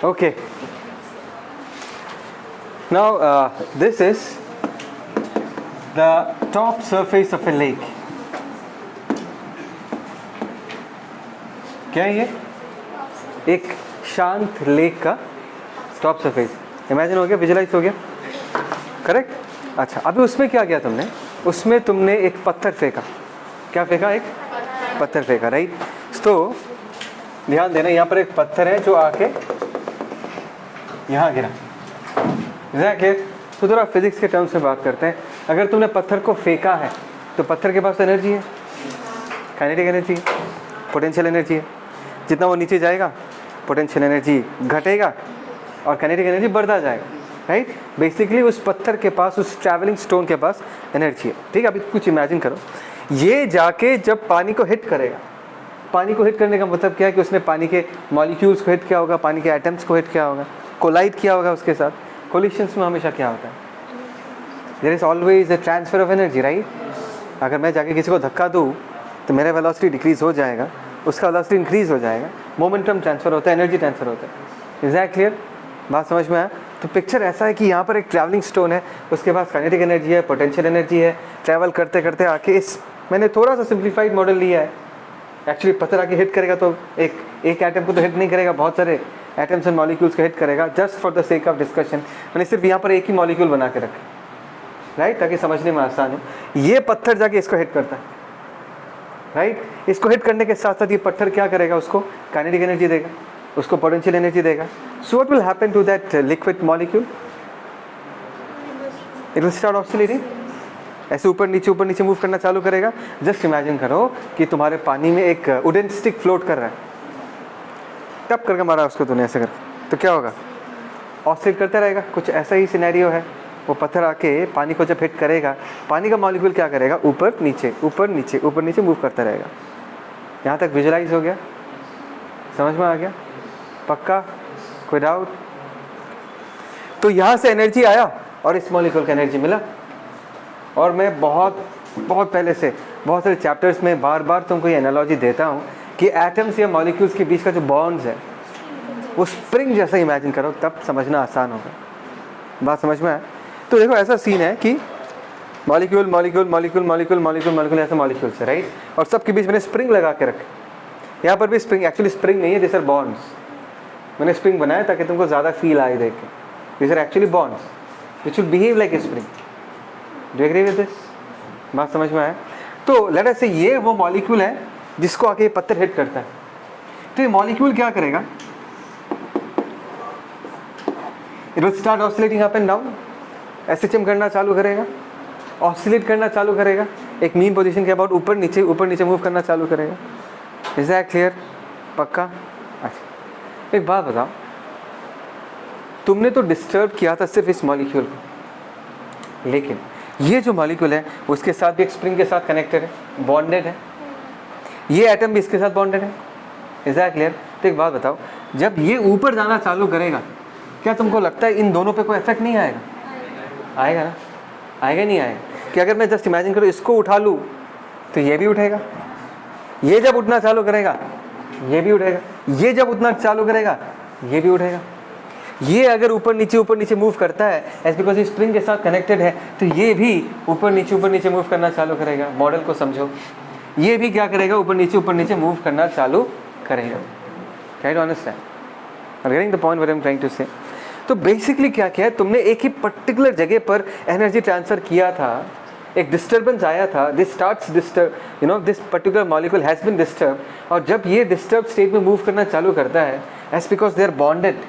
Okay. Now this is the top surface of a lake. क्या है ये? एक शांत लेक का टॉप सरफेस. इमेजिन हो गया, विजुलाइज हो गया, करेक्ट. अच्छा, अभी उसमें क्या किया तुमने? उसमें तुमने एक पत्थर फेंका. क्या फेंका? एक पत्थर फेंका, राइट. तो ध्यान देना, यहाँ पर एक पत्थर है जो आके यहाँ गिरा. एग्जैक्टली. तो थोड़ा फिजिक्स के टर्म्स में बात करते हैं. अगर तुमने पत्थर को फेंका है तो पत्थर के पास एनर्जी है, काइनेटिक एनर्जी, पोटेंशियल एनर्जी है. जितना वो नीचे जाएगा पोटेंशियल एनर्जी घटेगा और काइनेटिक एनर्जी बढ़ता जाएगा, राइट. बेसिकली उस पत्थर के पास, उस ट्रैवलिंग स्टोन के पास एनर्जी है. ठीक है. अभी कुछ इमेजिन करो, ये जाके जब पानी को हिट करेगा, पानी को हिट करने का मतलब क्या है कि उसने पानी के मॉलिक्यूल्स को हिट किया होगा, पानी के एटम्स को हिट किया होगा, कोलाइड किया होगा उसके साथ. कोलिशंस में हमेशा क्या होता है? There is always a transfer of energy, right. अगर मैं जाके किसी को धक्का दूँ तो मेरा वेलोसिटी डिक्रीज हो जाएगा, उसका वेलोसिटी इंक्रीज हो जाएगा. मोमेंटम ट्रांसफर होता है, एनर्जी ट्रांसफर होता है. Is that clear? बात समझ में आया? तो पिक्चर ऐसा है कि यहाँ पर एक ट्रैवलिंग स्टोन है, उसके पास काइनेटिक एनर्जी है, पोटेंशियल एनर्जी है. ट्रैवल करते करते आके इस, मैंने थोड़ा सा सिंप्लीफाइड मॉडल लिया है. एक्चुअली पत्थर आके हिट करेगा तो एक एटम को तो हिट नहीं करेगा, बहुत सारे एटम्स एंड मॉलिक्यूल्स को हिट करेगा. Just for the sake of discussion मैंने सिर्फ यहाँ पर एक ही मॉलिक्यूल बना के रखा, राइट, ताकि समझने में आसान हो. ये पत्थर जाके इसको हिट करता है, राइट. इसको हिट करने के साथ साथ ये पत्थर क्या करेगा? उसको काइनेटिक एनर्जी देगा, उसको पोटेंशियल एनर्जी देगा. So what will happen to that liquid molecule? It will start oscillating. ऐसे ऊपर नीचे मूव करना चालू करेगा. जस्ट इमेजिन करो कि तुम्हारे पानी में एक वुडन स्टिक फ्लोट कर रहा है. टप करके मारा उसको तूने ऐसे करके, तो क्या होगा? ऑसिलेट करता रहेगा. कुछ ऐसा ही सिनेरियो है. वो पत्थर आके पानी को जब हिट करेगा, पानी का मॉलिक्यूल क्या करेगा? ऊपर नीचे मूव करता रहेगा. यहाँ तक विजुलाइज हो गया? समझ में आ गया? पक्का? कोई डाउट? तो यहाँ से एनर्जी आया और इस मॉलिक्यूल का एनर्जी मिला. और मैं बहुत पहले से बहुत सारे चैप्टर्स में बार बार तुमको ये एनालॉजी देता हूँ कि एटम्स या मॉलिक्यूल्स के बीच का जो बॉन्ड्स है वो स्प्रिंग जैसा इमेजिन करो, तब समझना आसान होगा. बात समझ में आया? तो देखो, ऐसा सीन है कि मॉलिक्यूल ऐसे मॉलिक्यूल्स है, राइट. और सबके बीच मैंने स्प्रिंग लगा के रखे. यहाँ पर भी स्प्रिंग, एक्चुअली स्प्रिंग नहीं है, दिस आर बॉन्ड्स. मैंने स्प्रिंग बनाया ताकि तुमको ज़्यादा फील आए देख के. This are actually bonds which should behave like a spring. Do agree with this? बात समझ में आया? तो लेट अस से ये वो मॉलिक्यूल है जिसको आके पत्थर हिट करता है. तो ये मॉलिक्यूल क्या करेगा? It will start oscillating up and down. SHM करना चालू करेगा, ऑसिलेट करना चालू करेगा. एक मीन पोजीशन के अबाउट ऊपर नीचे मूव करना चालू करेगा. Is that clear? पक्का? अच्छा, एक बात बताओ, तुमने तो डिस्टर्ब किया था सिर्फ इस मॉलिक्यूल को, लेकिन ये जो मॉलिक्यूल है उसके साथ भी एक स्प्रिंग के साथ कनेक्टेड है, बॉन्डेड है. ये एटम भी इसके साथ बॉन्डेड है. Is that clear? तो एक बात बताओ, जब ये ऊपर जाना चालू करेगा, क्या तुमको लगता है इन दोनों पे कोई इफेक्ट नहीं आएगा? आएगा ना? आएगा नहीं आएगा? कि अगर मैं जस्ट इमेजिन करूँ इसको उठा लूँ तो ये भी उठेगा. ये जब उठना चालू करेगा ये भी उठेगा. ये जब उठना चालू करेगा ये भी उठेगा. ये अगर ऊपर नीचे मूव करता है एज बिकॉज ये स्प्रिंग के साथ कनेक्टेड है, तो ये भी ऊपर नीचे मूव करना चालू करेगा. मॉडल को समझो, ये भी क्या करेगा? ऊपर नीचे मूव करना चालू करेगा. Try to understand. Are getting the point what I am trying to say? तो बेसिकली क्या है, तुमने एक ही पर्टिकुलर जगह पर एनर्जी ट्रांसफर किया था, एक डिस्टर्बेंस आया था. This starts disturb, you know, this particular molecule has been disturb. और जब ये डिस्टर्ब स्टेट में मूव करना चालू करता है, as because they are bonded,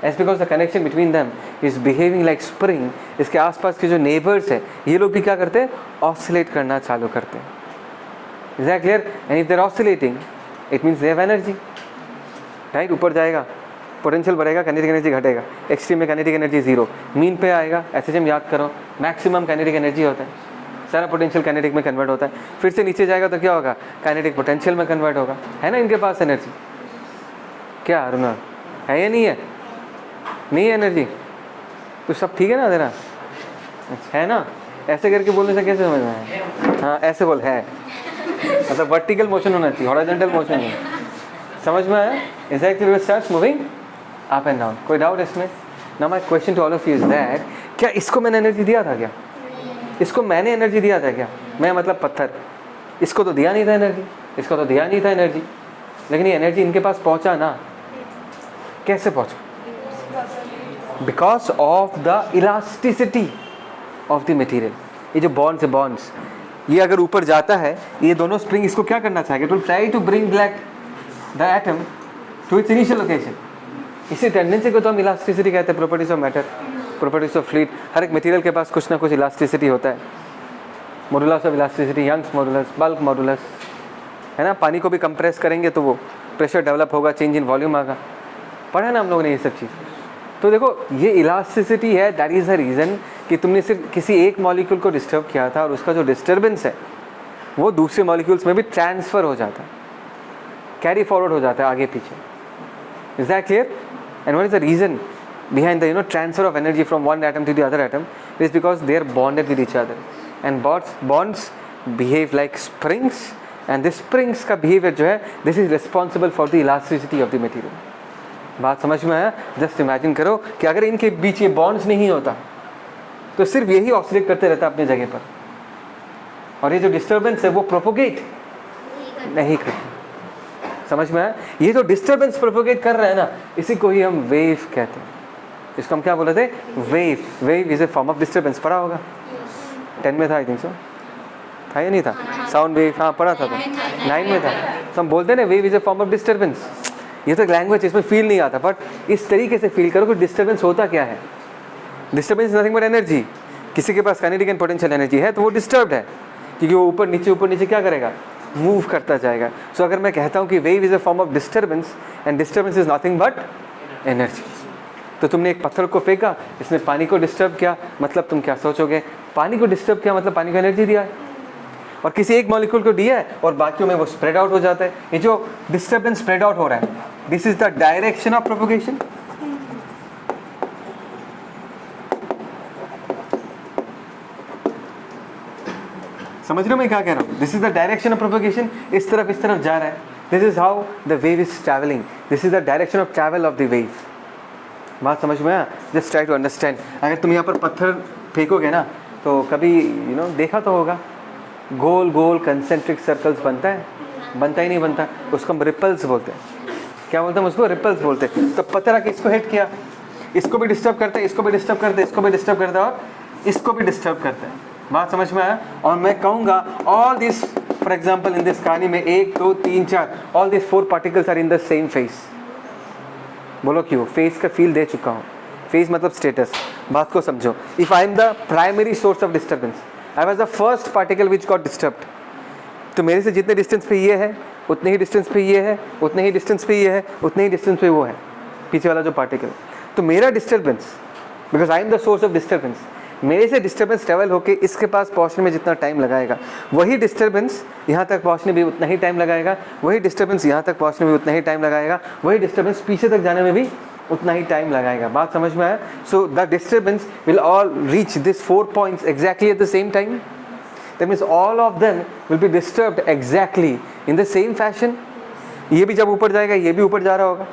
as because the connection between them is behaving like spring, इसके आसपास के जो नेबर्स हैं ये लोग भी क्या करते हैं? ऑसिलेट करना चालू करते हैं. Is that clear? And if they are oscillating it means they have energy, right. ऊपर जाएगा, पोटेंशियल बढ़ेगा, काइनेटिक एनर्जी घटेगा. एक्सट्रीम में काइनेटिक एनर्जी 0, मीन पे आएगा. एसएचएम याद करो, मैक्सिमम काइनेटिक एनर्जी होता है, सारा पोटेंशियल काइनेटिक में कन्वर्ट होता है. फिर से नीचे जाएगा तो क्या होगा? काइनेटिक पोटेंशियल में कन्वर्ट होगा. है ना इनके पास एनर्जी? क्या अरुणा है या नहीं है? नहीं है एनर्जी? तो सब ठीक है ना तेरा? अच्छा है ना? ऐसे करके बोलने से कैसे समझ में आया? हाँ ऐसे बोल है, मतलब वर्टिकल मोशन होना चाहिए, हॉरिजॉन्टल मोशन नहीं. समझ में आया? Exactly starts moving up and down. कोई डाउट इसमें? Now my question to all of you is that क्या इसको मैंने एनर्जी दिया था क्या? इसको मैंने एनर्जी दिया था क्या? मैं मतलब पत्थर, इसको तो दिया नहीं था एनर्जी, इसको तो दिया नहीं था एनर्जी, लेकिन ये एनर्जी इनके पास पहुंचा ना। कैसे पहुंचा? Because of the elasticity of the material. ये जो बॉन्ड्स है, बॉन्ड्स, ये अगर ऊपर जाता है, ये दोनों स्प्रिंग इसको क्या करना चाहेगा? To try to bring back the atom to its initial location. इसी टेंडेंसी को तो हम इलास्टिसिटी कहते हैं, properties of matter, properties of fluid. हर एक मटेरियल के पास कुछ ना कुछ इलास्टिसिटी होता है। Modulus of elasticity, Young's modulus, bulk modulus, है ना। पानी को भी कंप्रेस करेंगे तो वो प्रेशर डेवलप होगा, चेंज इन वॉल्यूम आएगा। पढ़ा ना हम लोगों ने ये सब चीज़। तो देखो ये इलास्टिसिटी है, दैट इज़ द रीज़न कि तुमने सिर्फ किसी एक मॉलिक्यूल को डिस्टर्ब किया था और उसका जो डिस्टर्बेंस है वो दूसरे मॉलिक्यूल्स में भी ट्रांसफ़र हो जाता है, कैरी फॉरवर्ड हो जाता है आगे पीछे। Is that clear? And what is the reason behind the transfer of energy from one atom to the other atom? It is because they are bonded with each other, and bonds behave like springs, and this springs का behavior जो है, this is responsible for the elasticity of the material. बात समझ में आया? Just imagine करो कि अगर इनके बीच ये बॉन्ड्स नहीं होता तो सिर्फ यही ऑसिलेट करते रहता अपनी जगह पर, और ये जो डिस्टर्बेंस है वो प्रोपोगेट नहीं करती। समझ में आया? ये जो डिस्टर्बेंस प्रोपोगेट कर रहा है ना, इसी को ही हम वेव कहते हैं। इसको हम क्या बोले थे? Wave. Wave is a form of disturbance. पढ़ा होगा 10 में था, आई थिंक सो, था या नहीं था? साउंड वेव, हाँ पढ़ा था, 9 में था। तो हम बोलते हैं ना wave is a form of disturbance. ये तो लैंग्वेज, इसमें फील नहीं आता, बट इस तरीके से फील करो कि डिस्टर्बेंस होता क्या है। Disturbance nothing but energy. किसी के पास काइनेटिक एंड पोटेंशियल एनर्जी है तो वो डिस्टर्ब्ड है, क्योंकि वो ऊपर नीचे क्या करेगा? मूव करता जाएगा। सो अगर मैं कहता हूँ कि wave is a form of disturbance and disturbance is nothing but energy, तो तुमने एक पत्थर को फेंका, इसने पानी को डिस्टर्ब किया, मतलब तुम क्या सोचोगे? पानी को डिस्टर्ब किया मतलब पानी को एनर्जी दिया है, और किसी एक मॉलिक्यूल को दिया है और बाकियों में वो स्प्रेड आउट हो जाता है। ये जो डिस्टर्बेंस स्प्रेड आउट हो रहा है, this is the direction of propagation. समझ रहे हो मैं क्या कह रहा हूँ? This is the direction of propagation. इस तरफ जा रहा है। This is how the wave is travelling. This is the direction of travel of the wave. बात समझ में आया? Just try to understand. अगर तुम यहाँ पर पत्थर फेंकोगे ना, तो कभी देखा तो होगा, गोल गोल कंसेंट्रिक सर्कल्स बनता है, बनता ही नहीं बनता, उसको हम रिपल्स बोलते हैं। क्या बोलते हैं उसको? रिपल्स बोलते हैं। तो पत्थर आके इसको हिट किया, इसको भी डिस्टर्ब करता है, इसको भी डिस्टर्ब करता है, इसको भी डिस्टर्ब करता है, और इसको भी डिस्टर्ब करता है। बात समझ में आया? और मैं कहूँगा all this, for example in this कहानी में 1 2 3 4, all this 4 particles are in the same phase. बोलो क्यों? फेस का फील दे चुका हूँ। फेस मतलब स्टेटस। बात को समझो। If I am the primary source of disturbance, I was the first particle which got disturbed, तो मेरे से जितने डिस्टेंस पे ये है उतने ही डिस्टेंस पे ये है, उतने ही डिस्टेंस पे ये है, उतने ही डिस्टेंस पे वो है, पीछे वाला जो पार्टिकल। तो मेरा disturbance, because I am the source of disturbance, मेरे से डिस्टर्बेंस ट्रेवल होकर इसके पास पहुंचने में जितना टाइम लगाएगा, वही डिस्टर्बेंस यहाँ तक पहुंचने में भी उतना ही टाइम लगाएगा, वही डिस्टर्बेंस यहाँ तक पहुंचने में उतना ही टाइम लगाएगा, वही डिस्टर्बेंस पीछे तक जाने में भी उतना ही टाइम लगाएगा। बात समझ में आया? So the disturbance will all reach this 4 points exactly at the same time. That means all of them will be disturbed exactly in the same fashion. ये भी जब ऊपर जाएगा, ये भी ऊपर जा रहा होगा,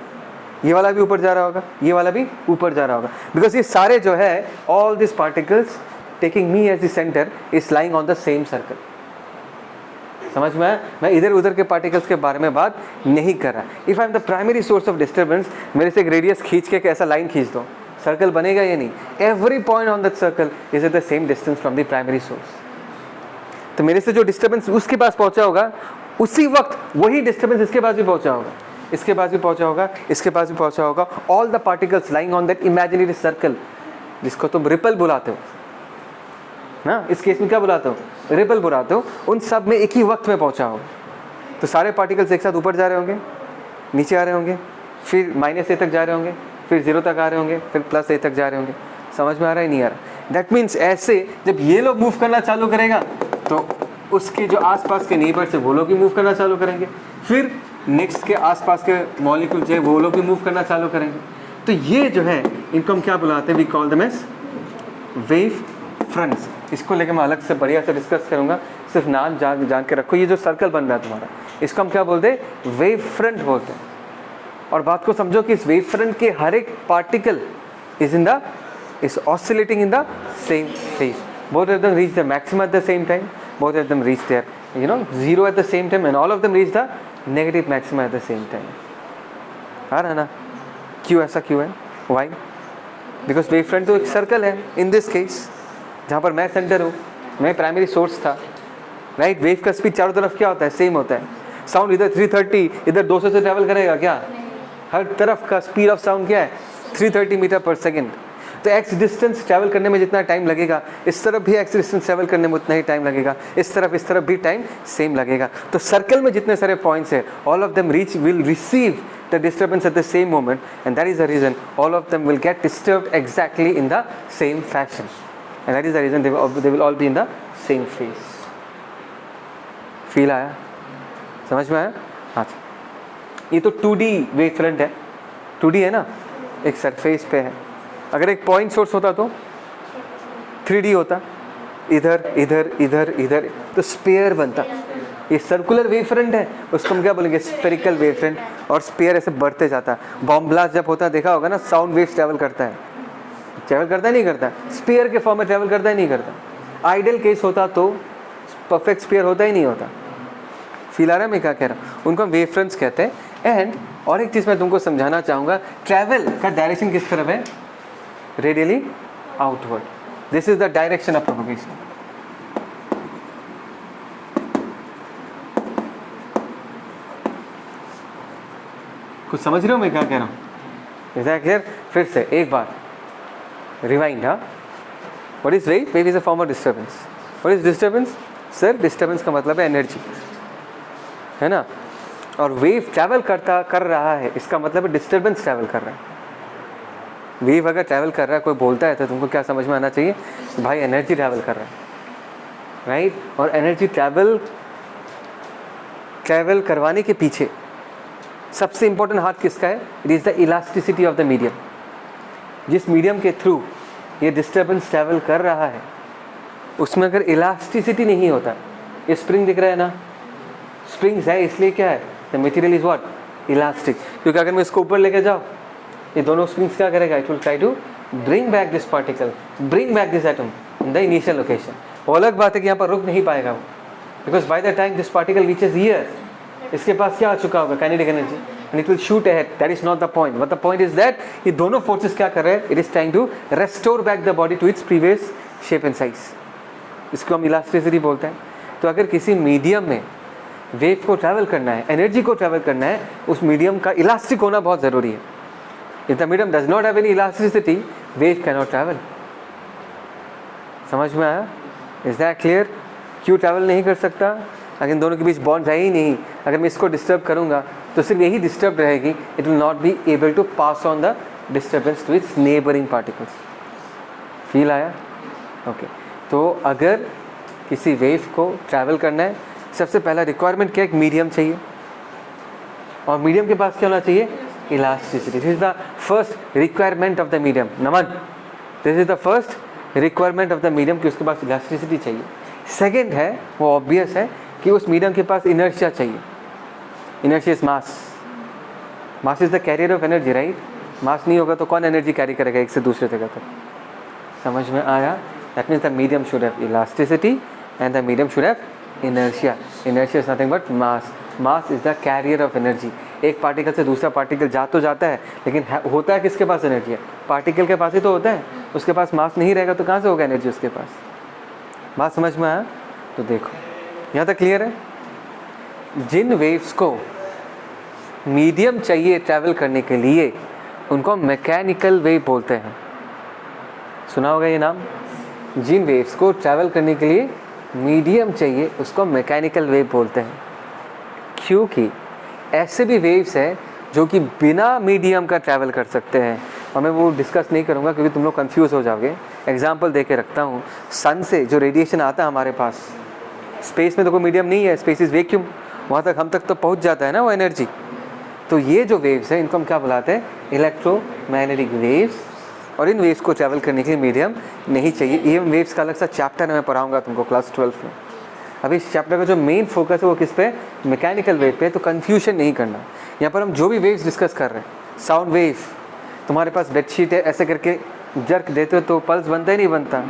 ये वाला भी ऊपर जा रहा होगा, ये वाला भी ऊपर जा रहा होगा, बिकॉज ये सारे जो है, all this particles taking me as the centre is lying on the same circle. समझ में आया? मैं इधर उधर के पार्टिकल्स के बारे में बात नहीं कर रहा। If I am the primary source of disturbance, मेरे से एक रेडियस खींच के ऐसा लाइन खींच दो, सर्कल बनेगा या नहीं? Every point on that circle is eight the same distance from the primary source. तो मेरे से जो डिस्टर्बेंस उसके पास पहुंचा होगा, उसी वक्त वही डिस्टर्बेंस इसके पास भी पहुंचा होगा, इसके पास भी पहुंचा होगा, इसके पास भी पहुंचा होगा। All the particles lying on that imaginary circle, जिसको तुम रिपल बुलाते हो ना, इस केस में क्या बुलाते हो? रिपल बुलाते हो। उन सब में एक ही वक्त में पहुंचा होगा। तो सारे पार्टिकल्स एक साथ ऊपर जा रहे होंगे, नीचे आ रहे होंगे, फिर -a तक जा रहे होंगे, फिर 0 तक आ रहे होंगे, फिर +a तक जा रहे होंगे। समझ में आ रहा है? नहीं आ रहा? दैट मीन्स ऐसे जब ये लोग मूव करना चालू करेगा तो उसके जो आसपास के नेबर से वो लोग भी मूव करना चालू करेंगे, फिर नेक्स्ट के आसपास के मॉलिक्यूल जो है वो लोग भी मूव करना चालू करेंगे। तो ये जो है, इनको हम क्या बुलाते हैं? We call them as wave fronts. इसको लेके मैं अलग से बढ़िया से डिस्कस करूंगा, सिर्फ नाम जान के रखो। ये जो सर्कल बन रहा है तुम्हारा, इसको हम क्या बोलते हैं? वेव फ्रंट बोलते हैं। और बात को समझो कि इस वेव फ्रंट के हर एक particle is oscillating in the same phase. Both of them reach the maximum at the same time. Both of them reach their zero at the same time, and all of them reach the negative maximum at the same time. आ रहा ना? क्यों ऐसा क्यों है? Why? Because wave front तो एक circle है. In this case, जहाँ पर मैं सेंटर हूँ, मैं प्राइमरी सोर्स था, राइट? वेव का स्पीड चारों तरफ क्या होता है? सेम होता है. साउंड इधर 330, इधर 200 से ट्रैवल करेगा क्या? हर तरफ का स्पीड ऑफ साउंड क्या है? 330 मीटर पर सेकेंड. तो एक्स डिस्टेंस ट्रैवल करने में जितना टाइम लगेगा, इस तरफ भी एक्स डिस्टेंस ट्रैवल करने में उतना ही टाइम लगेगा, इस तरफ भी टाइम सेम लगेगा. तो सर्कल में जितने सारे पॉइंट्स है, all of them will receive the disturbance at the same moment, and that is the reason all of them will get disturbed exactly in the same fashion, and that is the reason they will all be in the same phase. Feel आया? समझ में आया? हाँ, ये तो 2D wave front है. 2D है ना, एक सरफेस पे है. अगर एक पॉइंट सोर्स होता तो 3D होता, इधर इधर इधर इधर, तो स्पेयर बनता. ये सर्कुलर वेव फ्रंट है, उसको हम क्या बोलेंगे? Spherical wave front. और स्पेयर ऐसे बढ़ते जाता है. बॉम्ब ब्लास्ट जब होता है, देखा होगा ना, साउंड वेव्स ट्रैवल करता है. ट्रैवल करता है नहीं करता? स्पेयर के फॉर्म में ट्रैवल करता है नहीं करता? आइडियल केस होता तो परफेक्ट स्पेयर होता ही नहीं होता. फील आ रहा है मैं क्या कह रहा हूँ? उनको हम वेव फ्रंट्स कहते हैं. एंड और एक चीज़ मैं तुमको समझाना चाहूँगा, ट्रैवल का डायरेक्शन किस तरफ है? Radially outward. This is the direction of propagation. कुछ समझ रहे हो मैं क्या कह रहा हूँ? Is that clear? फिर से एक बार रिवाइंड. हाँ, what is wave? Wave is a form of disturbance. What is disturbance? Sir, disturbance का मतलब है एनर्जी, है ना? और वेव ट्रैवल कर रहा है, इसका मतलब है डिस्टर्बेंस ट्रैवल कर रहा है. वेव अगर ट्रैवल कर रहा है, कोई बोलता है, तो तुमको क्या समझ में आना चाहिए? भाई एनर्जी ट्रैवल कर रहा है, राइट? और एनर्जी ट्रैवल करवाने के पीछे सबसे इंपॉर्टेंट हाथ किसका है? It is the elasticity of the medium. जिस मीडियम के थ्रू ये डिस्टर्बेंस ट्रैवल कर रहा है, उसमें अगर इलास्टिसिटी नहीं होता, ये स्प्रिंग दिख रहा है ना, स्प्रिंग्स है, इसलिए क्या है? The material is what? Elastic. क्योंकि अगर मैं इसको ऊपर लेके जाऊँ, ये दोनों स्प्रिंग्स क्या करेगा? It will try to bring back this particle, bring back this atom in the initial location. वो अलग बात है कि यहाँ पर रुक नहीं पाएगा वो, because by the time this particle reaches here, इसके पास क्या आ चुका होगा? Kinetic energy, and it will shoot ahead. That is not the point. But the point is that ये दोनों फोर्सेस क्या कर रहे हैं? It is trying to restore back the body to its previous shape and size. इसको हम elasticity बोलते हैं. तो अगर किसी मीडियम में वेव को ट्रैवल करना है, एनर्जी को ट्रैवल करना है, उस मीडियम का इलास्टिक होना बहुत ज़रूरी है. If the medium does not have any elasticity, wave cannot travel. समझ में आया? Is that clear? क्यों ट्रैवल नहीं कर सकता? अगर इन दोनों के बीच बॉन्ड है ही नहीं. अगर मैं इसको डिस्टर्ब करूँगा तो सिर्फ यही डिस्टर्ब रहेगी. It will not be able to pass on the disturbance to its neighbouring particles. Feel आया? ओके. तो अगर किसी वेव को ट्रैवल करना है, सबसे पहला रिक्वायरमेंट क्या? एक मीडियम चाहिए. और मीडियम के पास क्या होना चाहिए? Elasticity. This is the first requirement of the medium. Naman, this is the first requirement of the medium कि उसके पास elasticity चाहिए. Second है, वो obvious है कि उस medium के पास inertia चाहिए. Inertia is mass. Mass is the carrier of energy, right? Mass नहीं होगा तो कौन energy carry करेगा एक से दूसरे जगह तक? समझ में आया? That means the medium should have elasticity and the medium should have inertia. Inertia is nothing but mass. Mass is the carrier of energy. एक पार्टिकल से दूसरा पार्टिकल जा तो जाता है, लेकिन होता है किसके पास एनर्जी है? पार्टिकल के पास ही तो होता है. उसके पास मास नहीं रहेगा तो कहाँ से होगा एनर्जी उसके पास? बात समझ में आया? तो देखो, यहाँ तक क्लियर है? जिन वेव्स को मीडियम चाहिए ट्रैवल करने के लिए, उनको मैकेनिकल वेव बोलते हैं. सुना होगा ये नाम? जिन वेव्स को ट्रैवल करने के लिए मीडियम चाहिए, उसको मैकेनिकल वेव बोलते हैं. क्योंकि ऐसे भी वेव्स हैं जो कि बिना मीडियम का ट्रैवल कर सकते हैं, और मैं वो डिस्कस नहीं करूँगा क्योंकि तुम लोग कंफ्यूज हो जाओगे. एग्जांपल दे के रखता हूँ. सन से जो रेडिएशन आता है हमारे पास, स्पेस में तो कोई मीडियम नहीं है, स्पेस इज वैक्यूम, वहाँ तक हम तक तो पहुँच जाता है ना वो एनर्जी. तो ये जो वेव्स हैं, इनको हम क्या बुलाते हैं? Electromagnetic waves. और इन वेव्स को ट्रैवल करने के लिए मीडियम नहीं चाहिए. ये वेव्स का अलग सा चैप्टर मैं पढ़ाऊँगा तुमको क्लास 12 में. अभी इस चैप्टर का जो मेन फोकस है वो किस पे, मैकेनिकल वेव पे, तो कंफ्यूजन नहीं करना। यहाँ पर हम जो भी वेव्स डिस्कस कर रहे हैं, साउंड वेव, तुम्हारे पास बेडशीट है, ऐसे करके जर्क देते हो तो पल्स बनता ही नहीं बनता,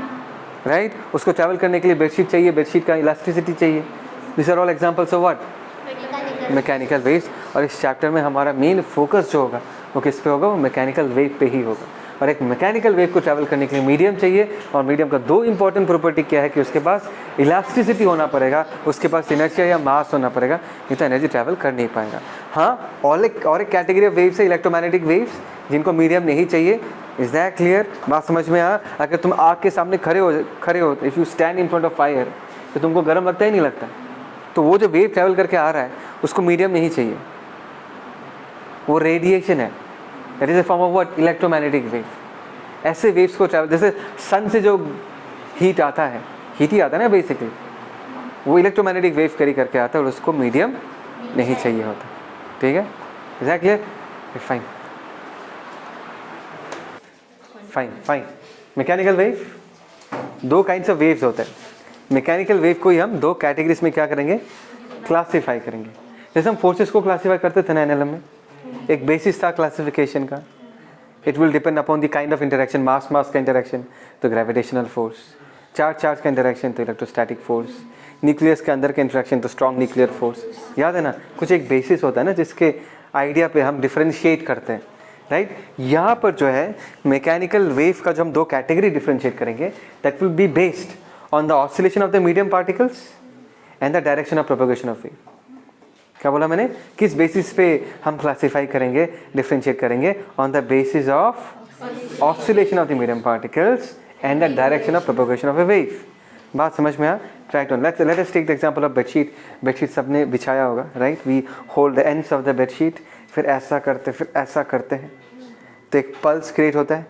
राइट? उसको ट्रैवल करने के लिए बेडशीट चाहिए, बेडशीट का इलास्टिसिटी चाहिए। This are all examples of what, mechanical waves. और इस चैप्टर में हमारा मेन फोकस जो होगा वो किस पे होगा, वो मैकेनिकल वेव पे ही होगा। और एक मैकेनिकल वेव को ट्रैवल करने के लिए मीडियम चाहिए, और मीडियम का दो इंपॉर्टेंट प्रॉपर्टी क्या है कि उसके पास इलास्टिसिटी होना पड़ेगा, उसके पास इनर्शिया या मास होना पड़ेगा, नहीं तो एनर्जी ट्रैवल कर नहीं पाएगा। हाँ, और एक कैटेगरी ऑफ वेव्स है इलेक्ट्रोमैग्नेटिक वेव्स, जिनको मीडियम नहीं चाहिए। Is that clear? बात समझ में आ? अगर तुम आग के सामने खड़े हो, if you stand in front of fire, तो तुमको गर्म लगता ही नहीं लगता। तो वो जो वेव ट्रैवल करके आ रहा है उसको मीडियम नहीं चाहिए, वो रेडिएशन है। That is a form of what, electromagnetic wave. ऐसे वेव्स को ट्रैवल, जैसे सन से जो हीट आता है, हीट ही आता है ना बेसिकली, वो इलेक्ट्रोमैग्नेटिक वेव कैरी करके आता है, और उसको मीडियम नहीं चाहिए होता। ठीक है? Is that clear? Fine fine fine. Mechanical wave, दो काइंड्स ऑफ वेव्स होते हैं। मैकेनिकल वेव को ही हम दो कैटेगरीज में क्या करेंगे, क्लासीफाई करेंगे। जैसे हम फोर्सेस को क्लासीफाई करते थे ना एनएलएम में, एक बेसिस था क्लासिफिकेशन का, it will depend upon the kind of interaction, mass mass का इंटरेक्शन तो ग्रेविटेशनल फोर्स, चार्ज चार्ज का इंटरेक्शन तो इलेक्ट्रोस्टैटिक फोर्स, न्यूक्लियस के अंदर का इंटरेक्शन तो स्ट्रॉन्ग न्यूक्लियर फोर्स। याद है ना, कुछ एक बेसिस होता है ना जिसके आइडिया पे हम डिफ्रेंशिएट करते हैं, राइट? यहाँ पर जो है मैकेनिकल वेव का जो हम दो कैटेगरी डिफ्रेंशिएट करेंगे, that will be based on the oscillation of the medium particles and the direction of propagation of wave. क्या बोला मैंने? किस बेसिस पे हम क्लासीफाई करेंगे, डिफ्रेंशिएट करेंगे? On the basis of oscillation of the medium particles and the direction of propagation of a wave. बात समझ में आ? Try to let us take the example of bedsheet. Bedsheet सबने बिछाया होगा, right? We hold the ends of the bedsheet, फिर ऐसा करते, फिर ऐसा करते हैं, तो एक पल्स क्रिएट होता है।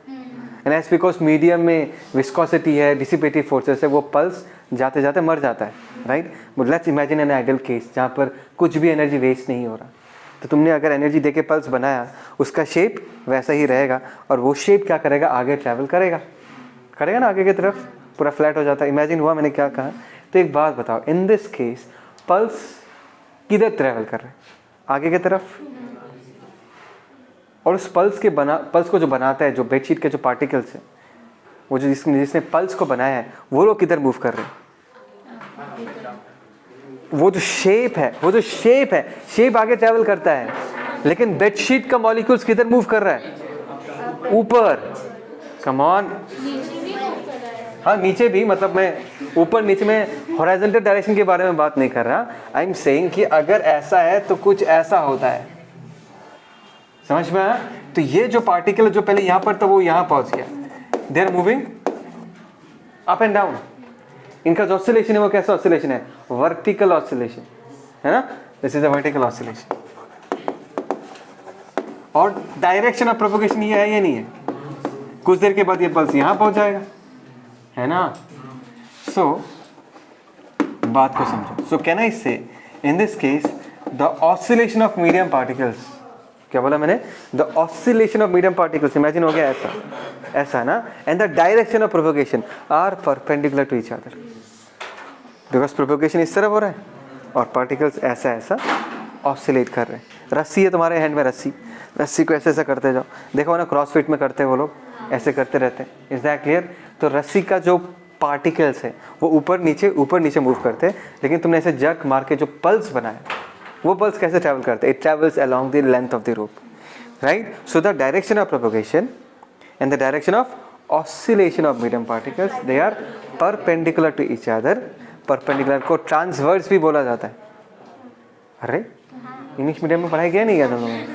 एंड एज बिकॉज मीडियम में विस्कोसिटी है, डिसिपेटिव फोर्सेस है, वो पल्स जाते जाते मर जाता है, right? But let's imagine an ideal case जहाँ पर कुछ भी एनर्जी वेस्ट नहीं हो रहा। तो तुमने अगर एनर्जी देके पल्स बनाया, उसका शेप वैसा ही रहेगा, और वो शेप क्या करेगा, आगे ट्रैवल करेगा ना आगे की तरफ, पूरा फ्लैट हो जाता है। इमेजिन हुआ मैंने क्या कहा? तो एक बात बताओ, इन दिस केस पल्स किधर ट्रैवल कर रहे हैं, आगे की तरफ, और उस पल्स को जो बनाता है, जो बेडशीट के जो पार्टिकल्स हैं, वो जो जिसने पल्स को बनाया है, वो लोग किधर मूव कर रहे हैं? वो जो शेप है, शेप आगे ट्रैवल करता है, लेकिन बेडशीट का मॉलिक्यूल्स किधर मूव कर रहा है? ऊपर। Come on. हाँ, नीचे भी, मतलब मैं ऊपर नीचे में हॉरिजॉन्टल डायरेक्शन के बारे में बात नहीं कर रहा। आई एम सेइंग कि अगर ऐसा है तो कुछ ऐसा होता है, समझ में आया? तो ये जो पार्टिकल जो पहले यहाँ पर था वो यहाँ पहुंच गया, they are moving up and down. इनका जो ऑसिलेशन है वो कैसा ऑसिलेशन है? वर्टिकल ऑसिलेशन, है ना? This is a vertical oscillation. और डायरेक्शन ऑफ प्रोपगेशन ये है या नहीं है? कुछ देर के बाद ये पल्स यहाँ पहुंच जाएगा, है ना? सो बात को समझो। सो can I say in this case the oscillation of medium particles, क्या बोला मैंने? The oscillation of medium particles, imagine हो गया ऐसा है ना, and the direction of propagation are perpendicular to each other, because propagation इस तरफ हो रहा है और पार्टिकल्स ऐसा ऑसिलेट कर रहे हैं। रस्सी है तुम्हारे हैंड में, रस्सी को ऐसे करते जाओ, देखो ना क्रॉसफिट में करते हैं वो लोग, ऐसे करते रहते हैं। Is that clear? तो रस्सी का जो पार्टिकल्स है वो ऊपर नीचे मूव करते हैं, लेकिन तुमने ऐसे जर्क मार के जो पल्स बनाया, वो पल्स कैसे ट्रैवल करते हैं? It travels along the length of the rope, right? So the direction of propagation and the direction of oscillation of medium particles, they are perpendicular to each other. Perpendicular को transverse भी बोला जाता है। अरे English medium में पढ़ाई किया नहीं गया तुम लोगों ने?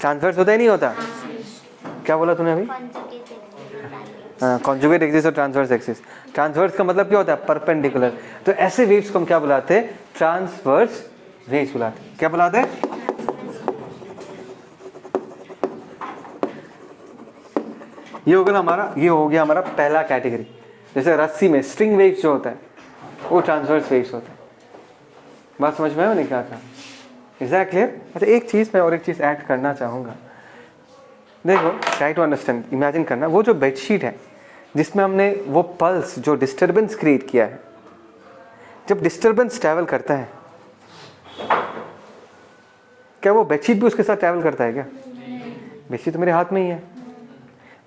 ट्रांसवर्स होता ही नहीं होता? क्या बोला तूने अभी? कॉन्जुगेट एक्सिस और ट्रांसवर्स एक्सिस। ट्रांसवर्स का मतलब क्या होता है? परपेंडिकुलर। तो ऐसे वेव्स को हम क्या बुलाते हैं? ट्रांसवर्स वेव्स बुलाते हैं। क्या बुलाते हैं? ये हो गया हमारा पहला कैटेगरी। जैसे रस्सी में स्ट्रिंग वेव्स जो होता है वो ट्रांसवर्स वेव्स होता है। बात समझ में आया मैंने क्या कहा? Is that clear? अच्छा, एक चीज़ मैं और एक चीज़ ऐड करना चाहूँगा। देखो, ट्राई टू अंडरस्टैंड, इमेजिन करना, वो जो बेडशीट है जिसमें हमने वो पल्स, जो डिस्टर्बेंस क्रिएट किया है, जब डिस्टर्बेंस ट्रैवल करता है, क्या वो बेडशीट भी उसके साथ ट्रैवल करता है क्या? बेडशीट तो मेरे हाथ में ही है।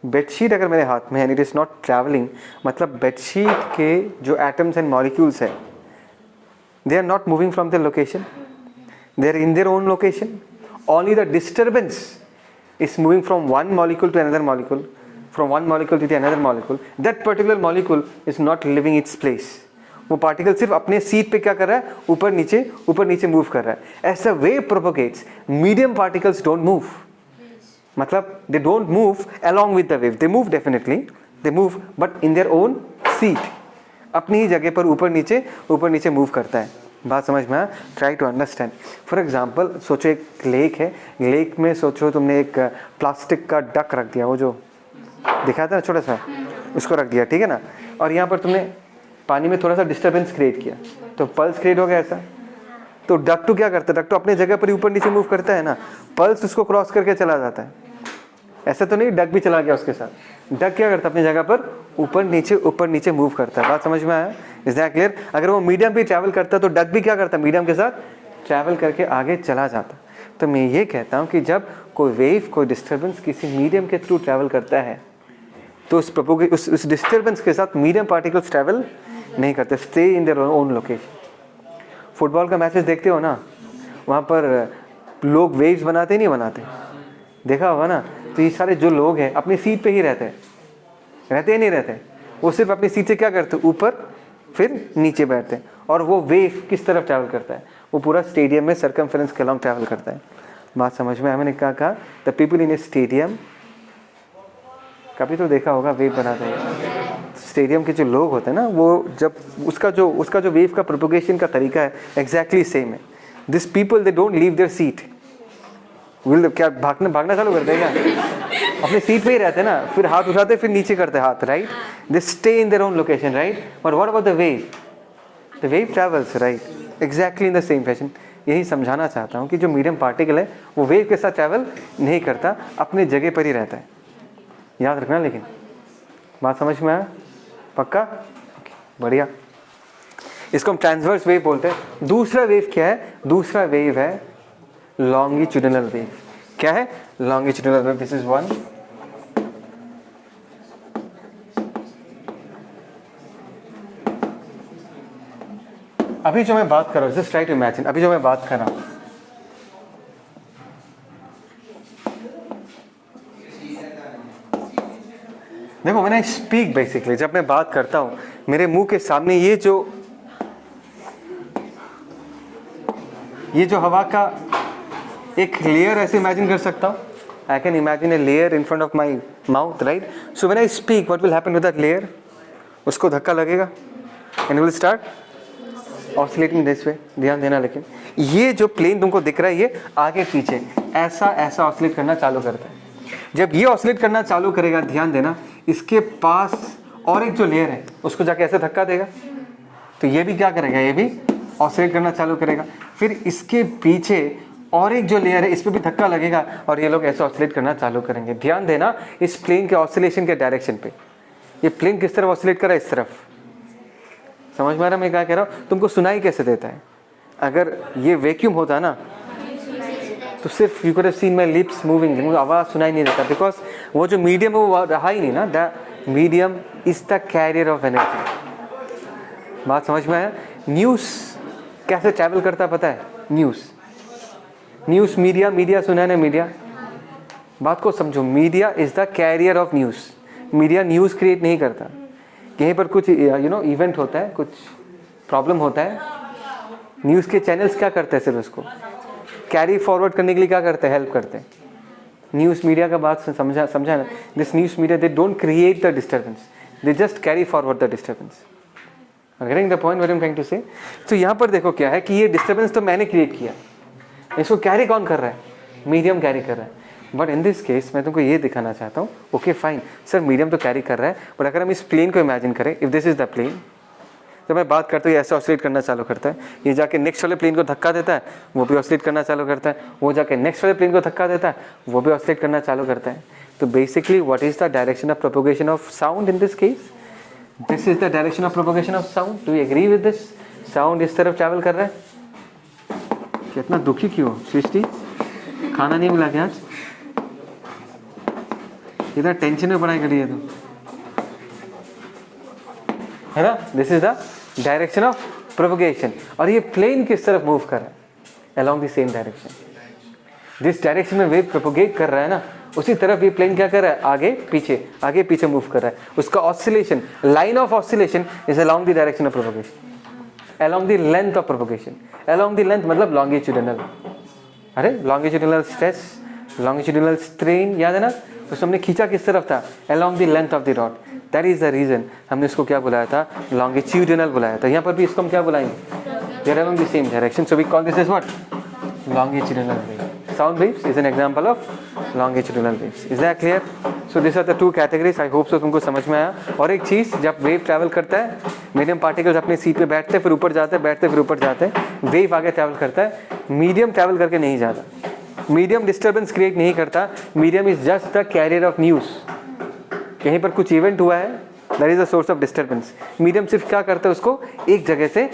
बेडशीट अगर मेरे हाथ में है, इट इज़ नॉट ट्रैवलिंग, मतलब बेडशीट के जो एटम्स एंड मॉलिक्यूल्स है, they are not moving from their location, they are in their own location. Only the disturbance is moving from one molecule to another molecule, from one molecule to the another molecule. That particular molecule is not living its place. वो particle सिर्फ अपने seat पे क्या कर रहा है, ऊपर नीचे मूव कर रहा है. As the wave propagates, medium particles don't move. मतलब they don't move along with the wave. They move definitely, they move, but in their own seat. अपनी ही जगह पर ऊपर नीचे मूव करता है. बात समझ में आया? Try to understand. For example सोचो एक लेक है, लेक में सोचो तुमने एक प्लास्टिक का डक रख दिया, वो जो दिखाया था ना छोटा सा, उसको रख दिया, ठीक है ना, और यहाँ पर तुमने पानी में थोड़ा सा डिस्टर्बेंस क्रिएट किया, तो पल्स क्रिएट हो गया ऐसा. तो डक टू क्या करता है? डक टू अपने जगह पर ऊपर नीचे मूव करता है ना, पल्स उसको क्रॉस करके चला जाता है. ऐसा तो नहीं डक भी चला गया उसके साथ. डक क्या करता है? अपनी जगह पर ऊपर नीचे मूव करता है. बात समझ में आया? Is that clear? अगर वो मीडियम पे ट्रैवल करता है तो डक भी क्या करता है? मीडियम के साथ ट्रैवल करके आगे चला जाता. तो मैं ये कहता हूँ कि जब कोई वेव, कोई डिस्टर्बेंस किसी मीडियम के थ्रू ट्रैवल करता है तो उस डिस्टर्बेंस के साथ मीडियम पार्टिकल्स ट्रैवल नहीं करते, stay in their own location. Football का मैचेस देखते हो ना, वहाँ पर लोग वेव्स बनाते नहीं बनाते, देखा होगा ना. तो ये सारे जो लोग हैं अपनी सीट पे ही रहते नहीं रहते, वो सिर्फ अपनी सीट से क्या करते? ऊपर फिर नीचे बैठते हैं. और वो वेव किस तरफ ट्रैवल करता है? वो पूरा स्टेडियम में सर्कमफेरेंस के अलॉन्ग ट्रैवल करता है. बात समझ में? मैंने कहा the people in A stadium, कभी तो देखा होगा वेव बनाते हैं. स्टेडियम के जो लोग होते हैं ना, वो जब उसका जो वेव का प्रोपोगेशन का तरीका है एग्जैक्टली सेम है. This people they don't leave their seat. क्या भागना चालू करते हैं क्या? अपने सीट पे ही रहते हैं ना, फिर हाथ उठाते फिर नीचे करते हाथ, right? They stay in their own location, right? But what about the wave? The wave travels, right? Exactly in the same fashion. यही समझाना चाहता हूँ कि जो मीडियम पार्टिकल है वो वेव के साथ ट्रैवल नहीं करता, अपने जगह पर ही रहता है. याद रखना. लेकिन बात समझ में आया? पक्का? बढ़िया. इसको हम ट्रांसवर्स वेव बोलते हैं. दूसरा वेव क्या है? दूसरा वेव है लॉन्गिट्यूडिनल वेव. क्या है? Longitudinal wave. This is one. अभी जो मैं बात कर रहा हूँ, जस्ट ट्राई टू इमेजिन, अभी जो मैं बात कर रहा हूँ, देखो व्हेन आई स्पीक, बेसिकली जब मैं बात करता हूँ, मेरे मुंह के सामने ये जो हवा का एक लेयर ऐसे इमेजिन कर सकता हूँ. I can imagine a layer in front of my mouth, right? So when I speak, what will happen with that layer? उसको धक्का लगेगा and will start oscillating this way. ध्यान देना. लेकिन ये जो प्लेन तुमको दिख रहा है, ये आगे पीछे ऐसा ऑसिलेट करना चालू करता है. जब ये ऑसिलेट करना चालू करेगा, ध्यान देना, इसके पास और एक जो लेयर है उसको जाके ऐसे धक्का देगा, तो ये भी क्या करेगा? ये भी ऑसिलेट करना चालू करेगा. फिर इसके पीछे और एक जो लेयर है, इस पर भी धक्का लगेगा और ये लोग ऐसे ऑसिलेट करना चालू करेंगे. ध्यान देना इस प्लेन के ऑसिलेशन के डायरेक्शन पे. ये प्लेन किस तरफ ऑसिलेट कर रहा है? इस तरफ. समझ में आ रहा मैं क्या कह रहा हूँ? तुमको सुनाई कैसे देता है? अगर ये वैक्यूम होता ना तो सिर्फ you could have seen my lips moving, मुझे आवाज़ सुनाई नहीं देता, बिकॉज वो जो मीडियम है वो रहा ही नहीं ना. The medium is the carrier of energy. बात समझ में आया? न्यूज़ कैसे ट्रैवल करता पता है? न्यूज़ मीडिया सुना है ना? मीडिया, बात को समझो, media is the carrier of news. Media news create नहीं करता. कहीं पर कुछ इवेंट होता है, कुछ प्रॉब्लम होता है, न्यूज़ के चैनल्स क्या करते हैं? सिर्फ उसको कैरी फॉरवर्ड करने के लिए क्या करते हैं? हेल्प करते हैं. न्यूज़ मीडिया का बात समझा ना? This news media, they don't create the disturbance, they just carry forward the disturbance. Getting the point what I am trying to say? तो यहाँ पर देखो क्या है कि ये डिस्टर्बेंस तो मैंने क्रिएट किया, इसको कैरी कौन कर रहा है? मीडियम कैरी कर रहा है. बट इन दिस केस मैं तुमको ये दिखाना चाहता हूँ, ओके फाइन सर, मीडियम तो कैरी कर रहा है, बट अगर हम इस प्लेन को इमेजिन करें, if this is the plane, जब मैं बात करता हूँ ये ऐसे ऑसिलेट करना चालू करता है, ये जाके नेक्स्ट वाले प्लेन को धक्का देता है, वो भी ऑसिलेट करना चालू करता है, वो जाके नेक्स्ट वाले प्लेन को धक्का देता है, वो भी ऑसिलेट करना चालू करता है. तो basically what is the direction of propagation of sound in this case? This is the direction of propagation of sound. Do you agree with this? Sound इस तरफ ट्रैवल कर रहा है। कितना दुखी क्यों सृष्टि, खाना नहीं मिला क्या आज? इतना टेंशन में पढ़ाई करी है तुम, है ना? This is the direction of propagation. और ये प्लेन किस तरफ मूव कर रहा है? Along the same direction. जिस डायरेक्शन में वेव प्रोपगेट कर रहा है ना, उसी तरफ ये प्लेन क्या कर रहा है? आगे पीछे मूव कर रहा है। उसका oscillation, line of oscillation is along the direction of propagation, along the length of propagation. Along the length मतलब लॉन्गिट्यूडिनल। अरे लॉन्गिट्यूडिनल स्ट्रेस, लॉन्गिट्यूडिनल स्ट्रेन याद है ना? तो हमने खींचा किस तरफ था? Along the length of the rod. That is the reason हमने इसको क्या बुलाया था? लॉन्गिट्यूडिनल बुलाया था। यहाँ पर भी इसको हम क्या बुलाएंगे? They are along the same direction, so we call this is what? Longitudinal wave. Sound waves is an example of longitudinal waves. Is that clear? So these are the two categories. I hope so तुमको समझ में आया। और एक चीज़, जब wave travel करता है, medium particles अपने सीट पे बैठते फिर ऊपर जाते, बैठते फिर ऊपर जाते, वेव आगे ट्रैवल करता है, मीडियम ट्रैवल करके नहीं जाता। मीडियम डिस्टर्बेंस क्रिएट नहीं करता। Medium is just the carrier of news. कहीं पर कुछ इवेंट हुआ है, that is the source of disturbance. Medium सिर्फ क्या करता है? उसको एक जगह से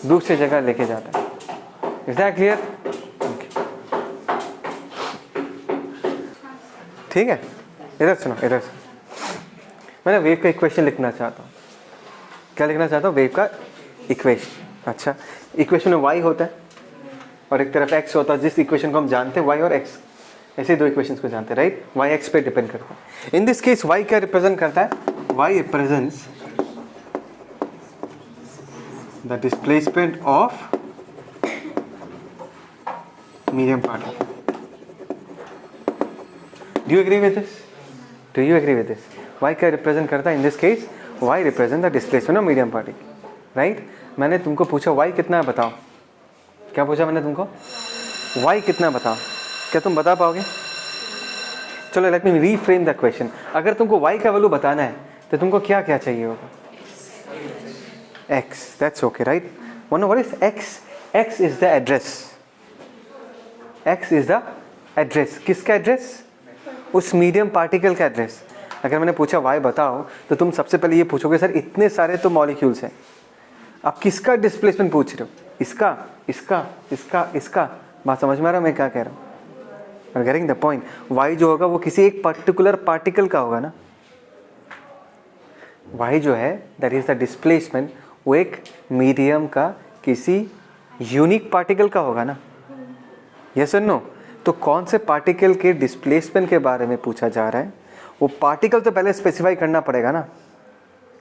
दूसरी जगह लेके जाता है। Is that clear? ठीक है, इधर सुनो, इधर सुनो। मैं वेव का इक्वेशन लिखना चाहता हूँ। क्या लिखना चाहता हूँ? वेव का इक्वेशन। अच्छा, इक्वेशन में y होता है और एक तरफ x होता है। जिस इक्वेशन को हम जानते हैं y और x, ऐसे दो इक्वेशंस को जानते हैं, राइट? y x पे डिपेंड करता है। इन दिस केस y क्या रिप्रेजेंट करता है? y represents the displacement of medium particle. Do you agree with this? Do you agree with this? Y क्या रिप्रेजेंट करता है? इन this case y represent the displacement of medium particle, right? मैंने तुमको पूछा y कितना है बताओ। क्या पूछा मैंने तुमको? y कितना बताओ। क्या तुम बता पाओगे? चलो let me reframe the question. अगर तुमको y का वैल्यू बताना है तो तुमको क्या क्या चाहिए होगा? x, that's okay, right? What is x? x is the address. x is the address. किसका एड्रेस? उस मीडियम पार्टिकल का एड्रेस। अगर मैंने पूछा y बताओ तो तुम सबसे पहले ये पूछोगे सर इतने सारे तो मॉलिक्यूल्स हैं, आप किसका डिस्प्लेसमेंट पूछ रहे हो? इसका, इसका, इसका, इसका। बात समझ में आ रहा है मैं क्या कह रहा हूँ? Getting the point. y जो होगा वो किसी एक पर्टिकुलर पार्टिकल का होगा ना। y जो है दैट इज द डिस्प्लेसमेंट, वो एक मीडियम का किसी यूनिक पार्टिकल का होगा ना। यस और नो? तो कौन से पार्टिकल के डिस्प्लेसमेंट के बारे में पूछा जा रहा है? वो पार्टिकल तो पहले स्पेसिफाई करना पड़ेगा ना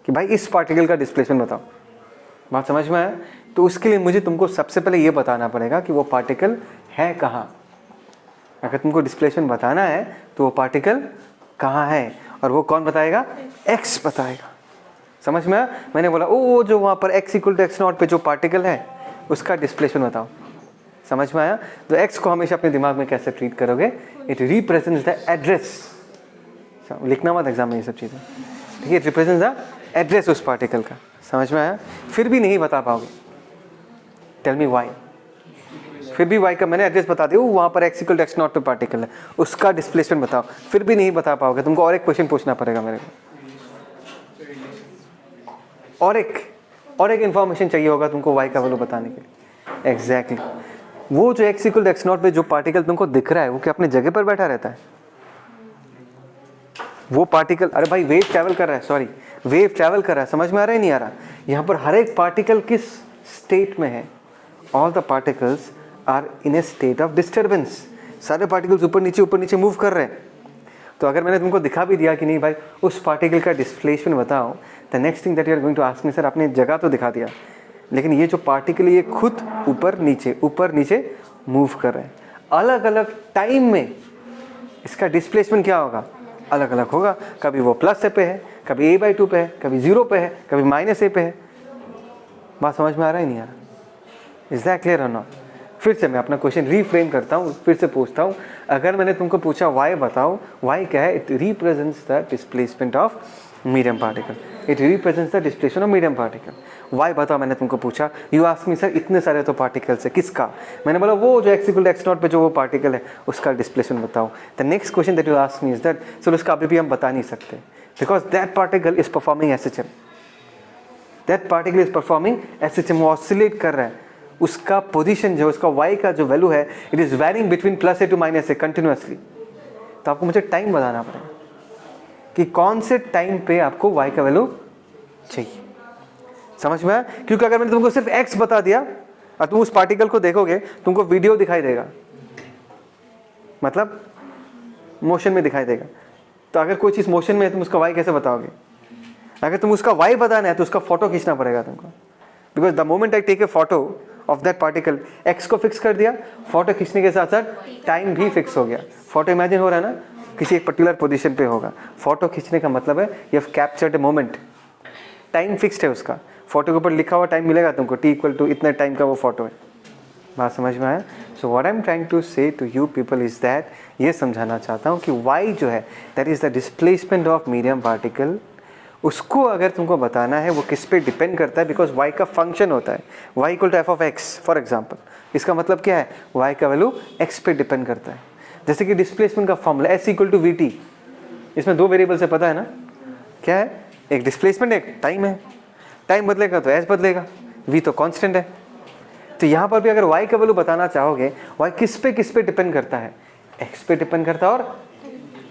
कि भाई इस पार्टिकल का डिस्प्लेसमेंट बताओ। बात समझ में आया? तो उसके लिए मुझे तुमको सबसे पहले ये बताना पड़ेगा कि वो पार्टिकल है कहाँ। अगर तुमको डिस्प्लेसमेंट बताना है तो वो पार्टिकल कहाँ है, और वो कौन बताएगा? x बताएगा। समझ में आया? मैंने बोला ओ जो वहाँ पर x = x0 पे जो पार्टिकल है उसका डिस्प्लेसमेंट बताओ। समझ में आया? तो x को हमेशा अपने दिमाग में कैसे ट्रीट करोगे? It represents the address. लिखना मत एग्जाम में ये सब चीज़ें, ठीक है? इट रिप्रेजेंट्स द एड्रेस उस पार्टिकल का। समझ में आया? फिर भी नहीं बता पाओगे, टेल मी व्हाई। फिर भी y का मैंने एड्रेस बता दिया, वहाँ पर x = x0 पे पार्टिकल है, उसका डिस्प्लेसमेंट बताओ। फिर भी नहीं बता पाओगे, तुमको और एक क्वेश्चन पूछना पड़ेगा मेरे को। और एक इन्फॉर्मेशन चाहिए होगा तुमको y का वैल्यू बताने के लिए। एग्जैक्टली वो जो x = x0 पे जो पार्टिकल तुमको दिख रहा है वो क्या अपने जगह पर बैठा रहता है? वो पार्टिकल, अरे भाई वेव ट्रैवल कर रहा है, सॉरी वेव ट्रैवल कर रहा है। समझ में आ रहा है नहीं आ रहा? यहाँ पर हर एक पार्टिकल किस स्टेट में है? All the particles are in a state of disturbance. सारे पार्टिकल्स ऊपर नीचे मूव कर रहे हैं। तो अगर मैंने तुमको दिखा भी दिया कि नहीं भाई उस पार्टिकल का डिस्प्लेसमेंट बताओ, the next thing that you are going to ask me, sir आपने जगह तो दिखा दिया लेकिन ये जो पार्टिकल ये खुद ऊपर नीचे मूव कर रहे हैं, अलग अलग टाइम में इसका डिस्प्लेसमेंट क्या होगा? अलग अलग होगा। कभी वो +a पे है, कभी a/2 पे है, कभी 0 पे है, कभी -a पे है। बात समझ में आ रहा है नहीं आ रहा? इज दैट क्लियर और नॉट? फिर से मैं अपना क्वेश्चन रीफ्रेम करता हूँ, फिर से पूछता हूँ। अगर मैंने तुमको पूछा y बताओ, y क्या है? It represents the displacement of medium particle. It represents the displacement of medium particle. y बताओ, मैंने तुमको पूछा, यू आस्क मी सर इतने सारे तो पार्टिकल्स है, किसका? मैंने बोला वो जो x = x0 पे जो वो पार्टिकल है उसका डिस्प्लेसमेंट बताओ। The next question that you ask me is that, sir उसका अभी भी हम बता नहीं सकते because that particle is performing SHM। That particle is performing SHM, वो ऑसिलेट कर रहा है, उसका पोजीशन जो उसका y का जो वैल्यू है it is varying between +a to -a continuously. तो आपको मुझे टाइम बताना पड़ेगा कि कौन से टाइम पे आपको y का वैल्यू चाहिए। समझ में आया? क्योंकि अगर मैंने तुमको सिर्फ x बता दिया और तुम उस पार्टिकल को देखोगे तुमको वीडियो दिखाई देगा, मतलब मोशन में दिखाई देगा। तो अगर कोई चीज़ मोशन में है तुम उसका y कैसे बताओगे? अगर तुम उसका y बताना है तो उसका फोटो खींचना पड़ेगा तुमको, because the moment I take a photo of that particle, x को फिक्स कर दिया, फोटो खींचने के साथ साथ टाइम भी फिक्स हो गया। फोटो इमेजिन हो रहा है ना, किसी एक पर्टिकुलर पोजीशन पे होगा। फोटो खींचने का मतलब है you have captured a moment, time fixed है उसका, फोटो के ऊपर लिखा हुआ टाइम मिलेगा तुमको, t = इतना टाइम का वो फोटो है। बात समझ में आया? So what I am trying to say to you people is that, ये समझाना चाहता हूँ कि y जो है that is the displacement of medium particle. उसको अगर तुमको बताना है वो किस पे डिपेंड करता है, बिकॉज y का फंक्शन होता है y = f(x) फॉर एग्जाम्पल। इसका मतलब क्या है? y का वैल्यू x पे डिपेंड करता है। जैसे कि डिस्प्लेसमेंट का फॉर्मूला s = vt, इसमें दो वेरिएबल से पता है ना, क्या है? एक डिस्प्लेसमेंट, एक टाइम है। टाइम बदलेगा तो s बदलेगा, v तो कांस्टेंट है। तो यहाँ पर भी अगर y का वैल्यू बताना चाहोगे, y किस पे डिपेंड करता है? x पे डिपेंड करता है और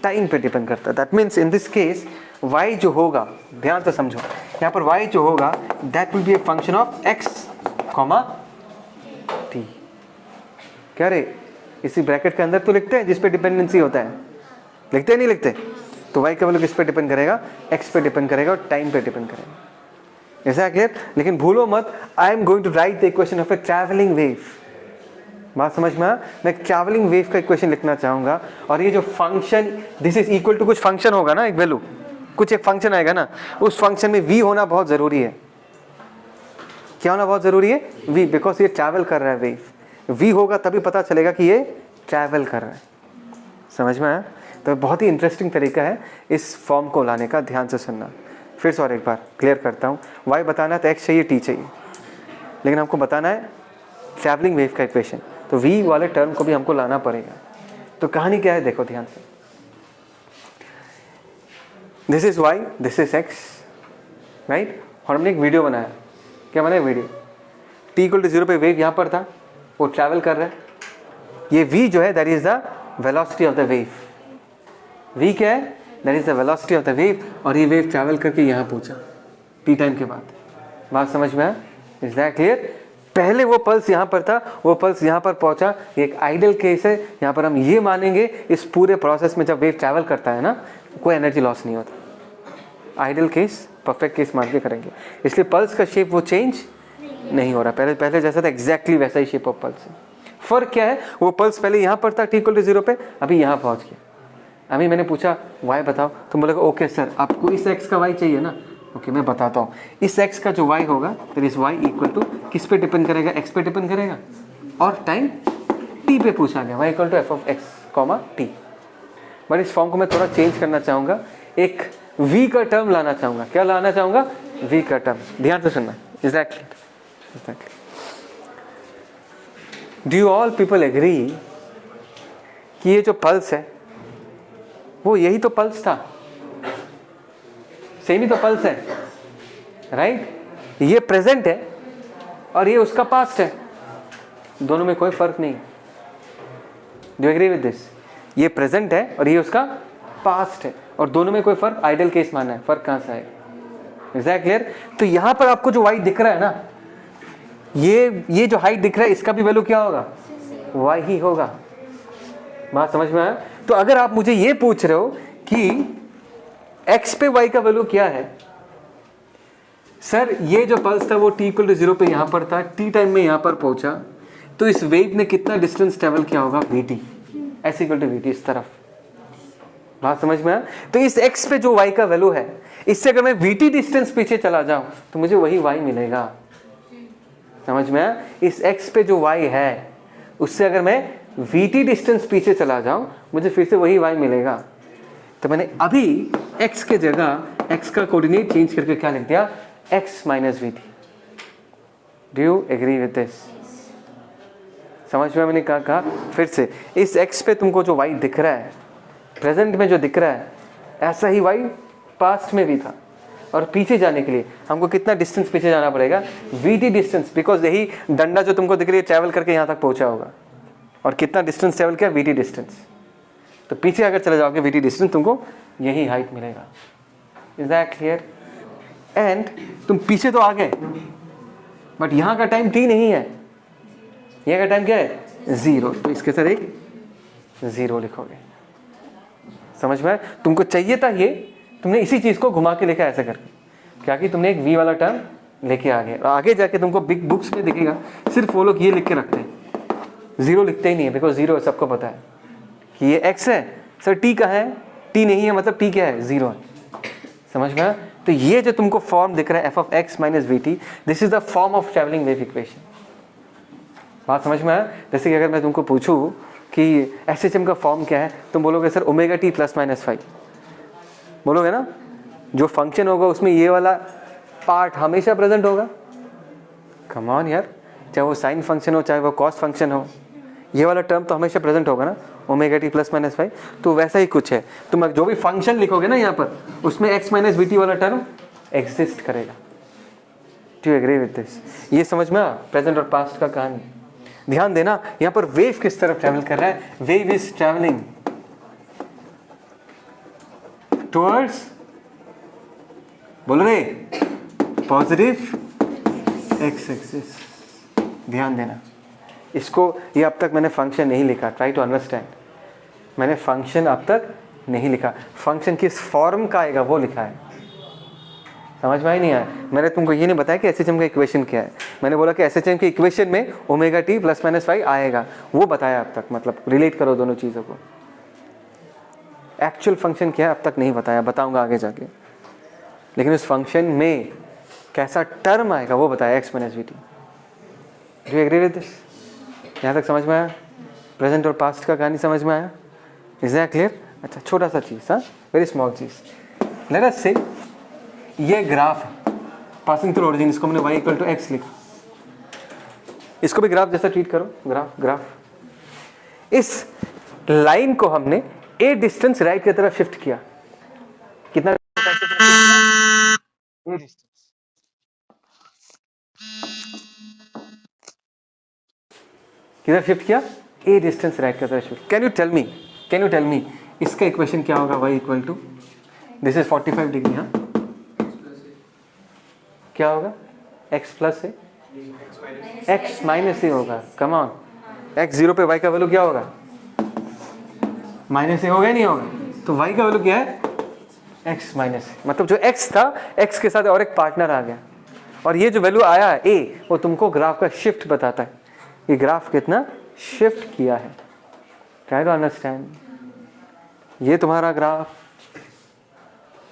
टाइम पे डिपेंड करता है। That means in this case y जो होगा, ध्यान से समझो, यहाँ पर y जो होगा that will be A function of x, t। क्या रे, इसी ब्रैकेट के अंदर तो लिखते हैं जिस पे डिपेंडेंसी होता है, लिखते हैं नहीं लिखते? तो y का वैल्यू किस पे डिपेंड करेगा? x पे डिपेंड करेगा और टाइम पे डिपेंड करेगा। ऐसा क्लियर? लेकिन भूलो मत, I am going to write the equation of a travelling wave. बात समझ में आया? मैं ट्रैवलिंग वेव का इक्वेशन लिखना चाहूंगा, और ये जो function this is equal to कुछ फंक्शन होगा ना, एक वैल्यू, कुछ एक फंक्शन आएगा ना, उस फंक्शन में v होना बहुत जरूरी है। क्या होना बहुत जरूरी है? v, बिकॉज ये ट्रैवल कर रहा है वेव। v होगा तभी पता चलेगा कि ये ट्रैवल कर रहा है। समझ में आया? तो बहुत ही इंटरेस्टिंग तरीका है इस फॉर्म को लाने का, ध्यान से सुनना। फिर से और एक बार क्लियर करता हूँ, y बताना है तो x चाहिए, t चाहिए, लेकिन हमको बताना है ट्रैवलिंग वेव का इक्वेशन, तो v वाले टर्म को भी हमको लाना पड़ेगा। तो कहानी क्या है देखो ध्यान से, this is y, this is x, right? और हमने एक वीडियो बनाया। क्या बनाया? वीडियो। t = 0 पे वेव यहाँ पर था, वो ट्रैवल कर रहा है। ये v जो है that is the velocity of the wave. v क्या है? That is the velocity of the wave, और ये वेव ट्रैवल करके यहाँ पहुँचा t टाइम के बाद। बात समझ में आया? Is that clear? पहले वो पल्स यहाँ पर था, वो पल्स यहाँ पर पहुँचा, ये एक आइडियल केस है। यहाँ पर हम ये मानेंगे इस पूरे प्रोसेस में जब वेव ट्रैवल करता है ना, कोई एनर्जी लॉस नहीं होता। आइडियल केस, परफेक्ट केस मान के करेंगे, इसलिए पल्स का शेप वो चेंज नहीं हो रहा। पहले जैसा था एग्जैक्टली वैसा ही शेप ऑफ पल्स है। फर्क क्या है? वो पल्स पहले यहाँ पर था t = 0 पे, अभी यहाँ पहुँच गया। अभी मैंने पूछा y बताओ, तुम बोलोगे ओके सर, आपको इस x का y चाहिए ना? ओके मैं बताता हूँ। इस x का जो y होगा तो इस y = किस पे डिपेंड करेगा? x पे डिपेंड करेगा, और टाइम t पे पूछा गया, y = f(x), t। बट इस फॉर्म को मैं थोड़ा चेंज करना चाहूँगा, एक v का टर्म लाना चाहूँगा। क्या लाना चाहूँगा? v का टर्म। ध्यान से सुनना। Exactly. Do you all people agree कि ये जो पल्स है वो यही तो पल्स था, सेम ही तो पल्स है, राइट? ये प्रेजेंट है और ये उसका पास्ट है, दोनों में कोई फर्क नहीं। Do you agree with this? ये प्रेजेंट है और ये उसका पास्ट है, और दोनों में कोई फर्क, आइडियल केस मानना है, फर्क कहां से आएगा? Is that clear? तो यहां पर आपको जो y दिख रहा है ना, ये जो हाइट दिख रहा है, इसका भी वैल्यू क्या होगा? y ही होगा। बात समझ में आया? तो अगर आप मुझे ये पूछ रहे हो कि x पे y का वैल्यू क्या है, सर ये जो पल्स था वो t = 0 पे यहाँ पर था, t टाइम में यहाँ पर पहुंचा, तो इस वेव ने कितना डिस्टेंस ट्रेवल किया होगा? vt, s = vt, इस तरफ। बात समझ में आया? तो इस x पे जो y का वैल्यू है, इससे अगर मैं vt डिस्टेंस पीछे चला जाऊं तो मुझे वही y मिलेगा। समझ में आया? इस x पे जो y है उससे अगर मैं vt डिस्टेंस पीछे चला जाऊं मुझे फिर से वही y मिलेगा। तो मैंने अभी x के जगह x का कोऑर्डिनेट चेंज करके क्या लिख दिया? x - vt। Do you agree with this? समझ में? मैंने कहा फिर से, इस x पे तुमको जो y दिख रहा है, प्रेजेंट में जो दिख रहा है, ऐसा ही y पास्ट में भी था, और पीछे जाने के लिए हमको कितना डिस्टेंस पीछे जाना पड़ेगा, वीटी डिस्टेंस, बिकॉज यही डंडा जो तुमको दिख रही है ट्रैवल करके यहाँ तक पहुँचा होगा, और कितना डिस्टेंस ट्रैवल किया, वीटी डिस्टेंस। तो पीछे अगर चले जाओगे वीटी डिस्टेंस, तुमको यही हाइट मिलेगा। Is that clear? एंड तुम पीछे तो आ गए, बट यहाँ का टाइम टी नहीं है, यहाँ का टाइम क्या है, 0, तो इसके साथ एक 0 लिखोगे। समझ में? तुमको चाहिए था ये, तुमने इसी चीज को घुमा के लिखा ऐसा करके, क्या कि तुमने एक v वाला टर्म लेके आ गए, और आगे जाके तुमको बिग बुक्स में दिखेगा सिर्फ वो लोग ये लिख के रखते हैं, 0 लिखते ही नहीं है, बिकॉज 0 सबको पता है कि ये x है। सर t कहाँ है, t नहीं है, मतलब t क्या है, 0 है। समझ में? तो ये जो तुमको फॉर्म दिख रहा है f of x minus vt, this is the form of travelling wave equation. बात समझ में आया? जैसे कि अगर मैं तुमको पूछूं कि SHM का फॉर्म क्या है, तुम बोलोगे sir omega t plus minus 5, बोलोगे ना? जो फंक्शन होगा उसमें ये वाला पार्ट हमेशा प्रेजेंट होगा। कम ऑन यार, चाहे वो साइन फंक्शन हो चाहे वो कॉस फंक्शन हो, ये वाला टर्म तो हमेशा प्रेजेंट होगा ना, ओमेगा t प्लस माइनस 5। तो वैसा ही कुछ है, तुम जो भी फंक्शन लिखोगे ना यहाँ पर, उसमें x माइनस वी टी वाला टर्म एग्जिस्ट करेगा। Do you agree with this? ये समझ में प्रेजेंट और पास्ट का कहानी। ध्यान देना, यहाँ पर वेव किस तरफ ट्रेवल कर रहा है, वेव इज ट्रेवलिंग टुवर्ड्स, बोलो रे, पॉजिटिव एक्स एक्सिस। ध्यान देना इसको, ये अब तक मैंने फंक्शन नहीं लिखा, ट्राई टू अंडरस्टैंड। मैंने फंक्शन अब तक नहीं लिखा, फंक्शन किस फॉर्म का आएगा वो लिखा है। समझ में ही नहीं आया? मैंने तुमको ये नहीं बताया कि SHM का इक्वेशन क्या है, मैंने बोला कि SHM के इक्वेशन में ओमेगा t प्लस माइनस 5 आएगा, वो बताया अब तक। मतलब रिलेट करो दोनों चीज़ों को। एक्चुअल फंक्शन क्या है अब तक नहीं बताया, बताऊंगा आगे जाके, लेकिन उस फंक्शन में कैसा टर्म आएगा वो बताया, x minus v t. Do you agree with this? यहाँ तक समझ में आया? प्रेजेंट और पास्ट का कहानी समझ में आया? Is that clear? अच्छा, छोटा सा चीज़, हाँ, वेरी स्मॉल चीज़। लेट अस से ये ग्राफ है पासिंग थ्रू ओरिजिन, इसको हमने y इक्वल टू एक्स लिखा, इसको भी ग्राफ जैसा ट्रीट करो, ग्राफ ग्राफ। इस लाइन को हमने a डिस्टेंस राइट की तरफ शिफ्ट किया, कितना a डिस्टेंस, किधर शिफ्ट किया, a डिस्टेंस राइट की तरफ shift. Can you tell me इसका इक्वेशन क्या होगा, y equal to, this is 45 degree, हाँ, क्या होगा, x प्लस से x माइनस से होगा। कम ऑन, x 0 पे y का वैल्यू क्या होगा, माइनस से होगा, नहीं होगा? तो y का वैल्यू क्या है, x माइनस, मतलब जो x था, x के साथ और एक पार्टनर आ गया, और ये जो वैल्यू आया है a, वो तुमको ग्राफ का शिफ्ट बताता है, ये ग्राफ कितना शिफ्ट किया है। Try to understand. ये तुम्हारा ग्राफ,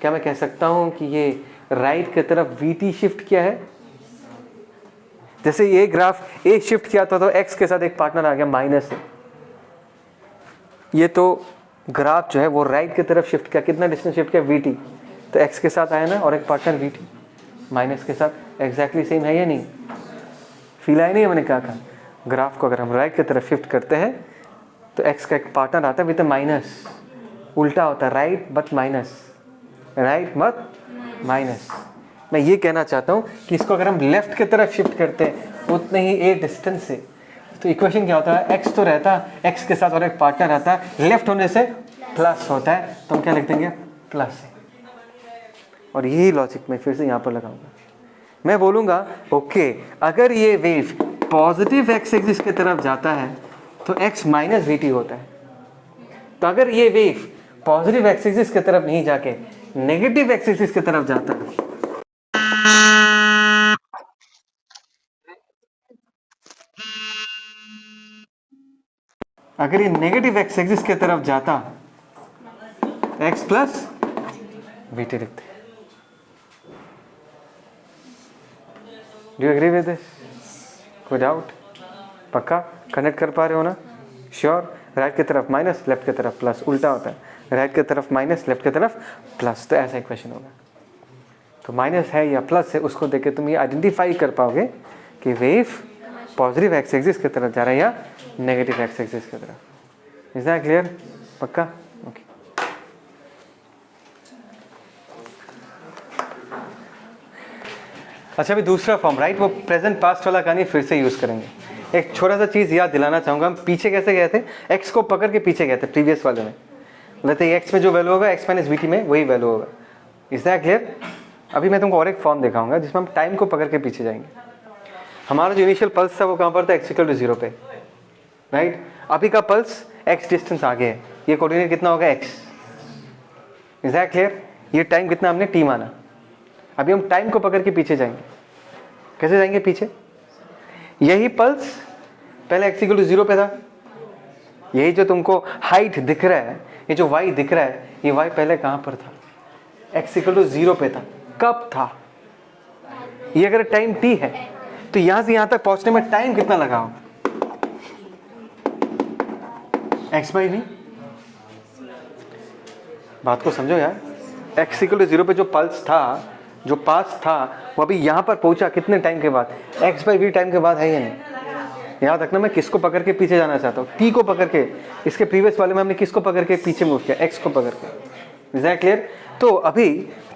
क्या मैं कह सकता हूं कि ये राइट की तरफ vt शिफ्ट किया है? जैसे ये ग्राफ a शिफ्ट किया था तो x के साथ एक पार्टनर आ गया माइनस से, ये तो ग्राफ जो है वो राइट की तरफ शिफ्ट किया, कितना डिस्टेंस शिफ्ट किया, vt, तो x के साथ आया ना, और एक पार्टनर vt माइनस के साथ, एग्जैक्टली सेम है या नहीं? फील आया नहीं? मैंने क्या कहा, ग्राफ को अगर हम राइट की तरफ शिफ्ट करते हैं तो x का एक पार्टनर आता है विद माइनस, उल्टा होता है, right but minus, right but minus. मैं ये कहना चाहता हूँ कि इसको अगर हम लेफ्ट की तरफ शिफ्ट करते हैं उतने ही a डिस्टेंस से, तो इक्वेशन क्या होता है, x तो रहता है, x के साथ और एक पार्टनर आता है, लेफ्ट होने से प्लस होता है, तो हम क्या लिख देंगे, प्लस। और यही लॉजिक मैं फिर से यहाँ पर लगाऊंगा, मैं बोलूँगा ओके, अगर ये वेव पॉजिटिव x एक्सिस की तरफ जाता है तो x माइनस वी टी होता है, तो अगर ये वेव पॉजिटिव x एक्सिस की तरफ नहीं जाके नेगेटिव x एक्सिस की तरफ जाता है, अगर ये नेगेटिव x एक्सिस की तरफ जाता, x प्लस वी टी लिखते हैं। Do you agree with this? कोई डाउट? पक्का कनेक्ट कर पा रहे हो ना? श्योर? राइट की तरफ माइनस, लेफ्ट की तरफ प्लस, उल्टा होता है, राइट की तरफ माइनस, लेफ्ट की तरफ प्लस, तो ऐसा इक्वेशन होगा। तो माइनस है या प्लस है, उसको देख के तुम ये आइडेंटिफाई कर पाओगे कि वेव पॉजिटिव एक्स एक्सिस की तरफ जा रहा है या नेगेटिव एक्स एक्सिस की तरफ। Is that clear? पक्का? ओके। अच्छा, अभी दूसरा फॉर्म, राइट, वो प्रेजेंट पास्ट वाला कहानी फिर से यूज़ करेंगे। एक छोटा सा चीज़ याद दिलाना चाहूँगा, हम पीछे कैसे गए थे, एक्स को पकड़ के पीछे गए थे प्रीवियस वाले में, मतलब एक्स में जो वैल्यू होगा एक्स माइनस वी टी में वही वैल्यू होगा। Is that clear? अभी मैं तुमको और एक फॉर्म दिखाऊंगा जिसमें हम टाइम को पकड़ के पीछे जाएंगे। हमारा जो इनिशियल पल्स था वो कहाँ पर था, एक्स इक्वल टू 0 पे, राइट। अभी का पल्स एक्स डिस्टेंस आगे है, ये कोऑर्डिनेट कितना होगा एक्स। Is that clear? ये टाइम कितना हमने टी माना। अभी हम टाइम को पकड़ के पीछे जाएंगे। कैसे जाएंगे पीछे? यही पल्स पहले एक्स इक्वल टू 0 पे था, यही जो तुमको हाइट दिख रहा है, ये जो y दिख रहा है, ये y पहले कहाँ पर था, x इक्वल टू 0 पे था। कब था? ये अगर टाइम t है तो यहां से यहां तक पहुंचने में टाइम कितना लगा हो, x बाई v। बात को समझो यार, x इक्वल टू 0 पे जो पल्स था, जो पास था, वो अभी यहां पर पहुंचा कितने टाइम के बाद, x बाई v टाइम के बाद है या नहीं। याद रखना, मैं किसको पकड़ के पीछे जाना चाहता हूँ, t को पकड़ के। इसके प्रीवियस वाले में हमने किसको पकड़ के पीछे मूव किया, x को पकड़ के। Is that clear? तो अभी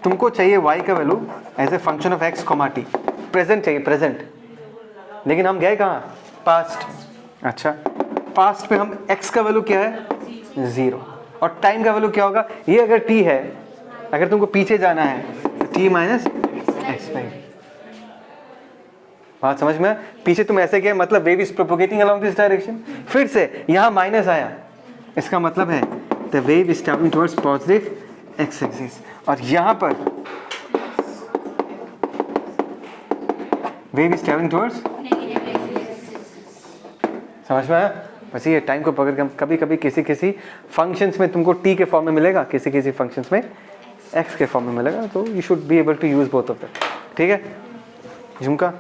तुमको चाहिए y का value as a function of x, t, present चाहिए, प्रेजेंट। लेकिन हम गए कहाँ, पास्ट। अच्छा, पास्ट पे हम x का वैल्यू क्या है, 0, और टाइम का वैल्यू क्या होगा, ये अगर t है, अगर तुमको पीछे जाना है तो t minus x by v. बात समझ में? पीछे तुम ऐसे किया, मतलब wave is propagating along this direction. फिर से यहाँ माइनस आया, इसका मतलब है the wave is travelling towards positive x axis, और यहाँ पर वेव इज ट्रैवलिंग टुवर्ड्स, समझ में आया? बस ये टाइम को पकड़ के हम कभी कभी किसी किसी फंक्शंस में तुमको t के फॉर्म में मिलेगा, किसी किसी फंक्शंस में x के फॉर्म में मिलेगा, तो you should be able to use both of that. ठीक है झुमका?